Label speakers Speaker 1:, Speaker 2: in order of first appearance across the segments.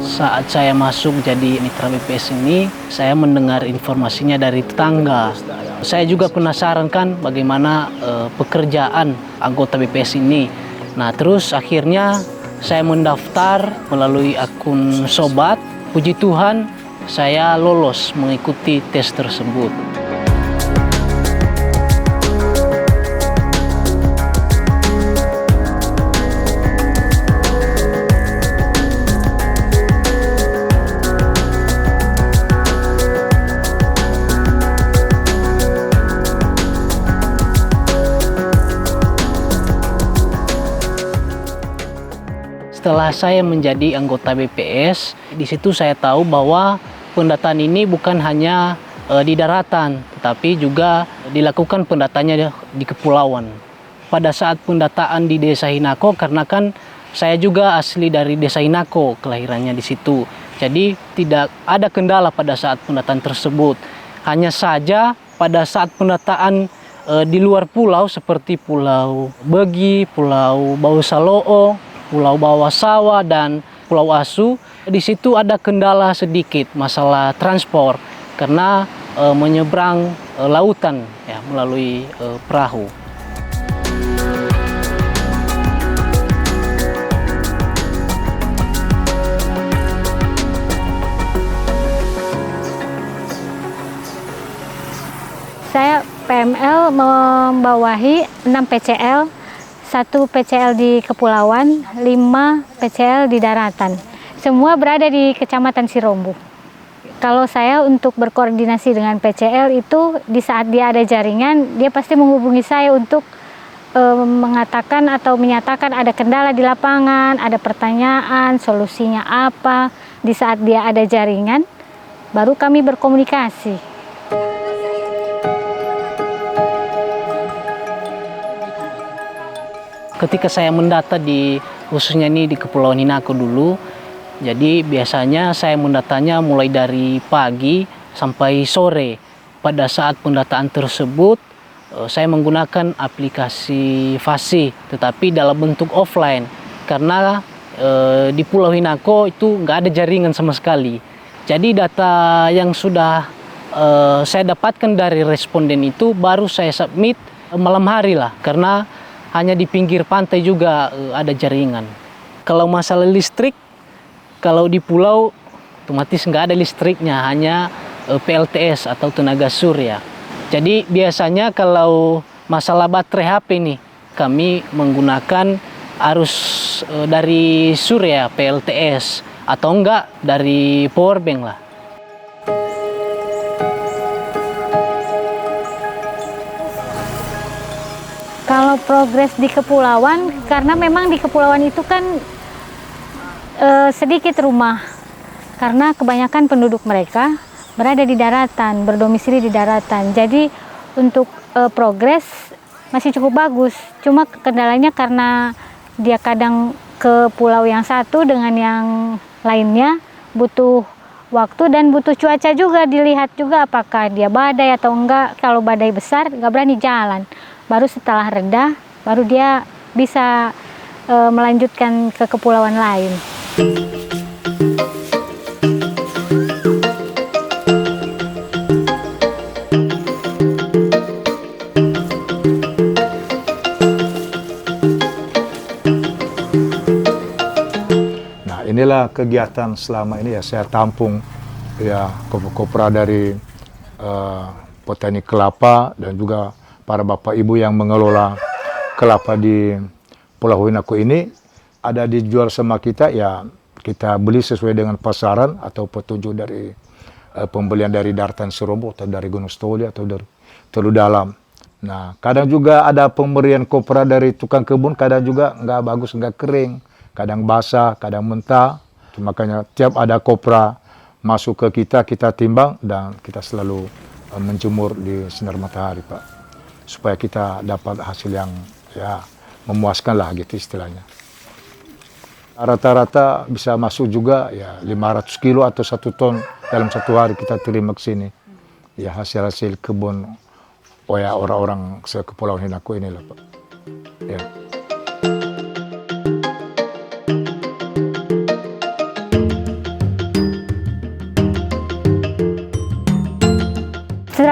Speaker 1: Saat saya masuk jadi mitra BPS ini, saya mendengar informasinya dari tetangga. Saya juga penasaran kan bagaimana pekerjaan anggota BPS ini. Nah, terus akhirnya saya mendaftar melalui akun Sobat. Puji Tuhan, saya lolos mengikuti tes tersebut. Setelah saya menjadi anggota BPS, di situ saya tahu bahwa pendataan ini bukan hanya di daratan, tetapi juga dilakukan pendataannya di kepulauan. Pada saat pendataan di Desa Hinako, karena kan saya juga asli dari Desa Hinako, kelahirannya di situ. Jadi tidak ada kendala pada saat pendataan tersebut. Hanya saja pada saat pendataan di luar pulau seperti Pulau Begi, Pulau Bausaloo, Pulau Bawah Sawah dan Pulau Asu, di situ ada kendala sedikit masalah transport karena menyeberang lautan ya melalui perahu.
Speaker 2: Saya PML membawahi 6 PCL, 1 PCL di kepulauan, 5 PCL di daratan. Semua berada di Kecamatan Sirombo. Kalau saya untuk berkoordinasi dengan PCL itu di saat dia ada jaringan, dia pasti menghubungi saya untuk mengatakan atau menyatakan ada kendala di lapangan, ada pertanyaan, solusinya apa. Di saat dia ada jaringan, baru kami berkomunikasi.
Speaker 1: Ketika saya mendata khususnya ini di Kepulauan Hinako dulu, jadi biasanya saya mendatanya mulai dari pagi sampai sore. Pada saat pendataan tersebut, saya menggunakan aplikasi Fasi, tetapi dalam bentuk offline. Karena di Pulau Hinako itu nggak ada jaringan sama sekali. Jadi data yang sudah saya dapatkan dari responden itu baru saya submit malam hari lah, karena hanya di pinggir pantai juga ada jaringan. Kalau masalah listrik, kalau di pulau otomatis nggak ada listriknya, hanya PLTS atau tenaga surya. Jadi biasanya kalau masalah baterai HP nih, kami menggunakan arus dari surya PLTS atau enggak dari powerbank lah.
Speaker 2: Kalau progres di kepulauan, karena memang di kepulauan itu kan sedikit rumah, karena kebanyakan penduduk mereka berada di daratan, berdomisili di daratan. Jadi untuk progres masih cukup bagus. Cuma kendalanya karena dia kadang ke pulau yang satu dengan yang lainnya butuh waktu dan butuh cuaca juga, dilihat juga apakah dia badai atau enggak. Kalau badai besar nggak berani jalan. Baru setelah reda, baru dia bisa melanjutkan ke kepulauan lain.
Speaker 3: Nah, inilah kegiatan selama ini ya saya tampung ya kopra dari petani kelapa dan juga para bapak ibu yang mengelola kelapa di Pulau Hinako ini. Ada dijual sama kita, ya kita beli sesuai dengan pasaran atau petunjuk dari pembelian dari Daratan Sirombo atau dari Gunung Stoli atau dari Teluk Dalam. Nah, kadang juga ada pemberian kopra dari tukang kebun, kadang juga nggak bagus, nggak kering, kadang basah, kadang mentah. Makanya tiap ada kopra masuk ke kita timbang dan kita selalu menjemur di sinar matahari, Pak, supaya kita dapat hasil yang ya memuaskan lah gitu istilahnya. Rata-rata bisa masuk juga ya 500 kilo atau 1 ton dalam 1 hari kita terima ke sini. Ya hasil-hasil kebun ya orang-orang Kepulauan Hinako ini lah, Pak. Ya.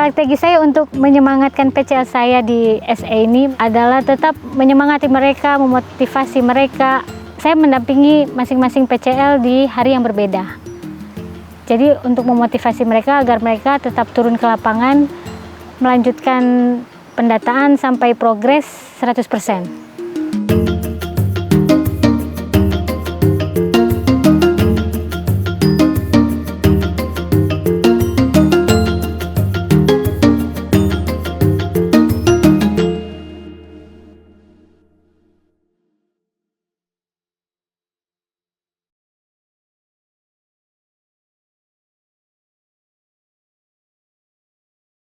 Speaker 2: strategi saya untuk menyemangatkan PCL saya di SE ini adalah tetap menyemangati mereka, memotivasi mereka. Saya mendampingi masing-masing PCL di hari yang berbeda. Jadi untuk memotivasi mereka agar mereka tetap turun ke lapangan, melanjutkan pendataan sampai progres 100%.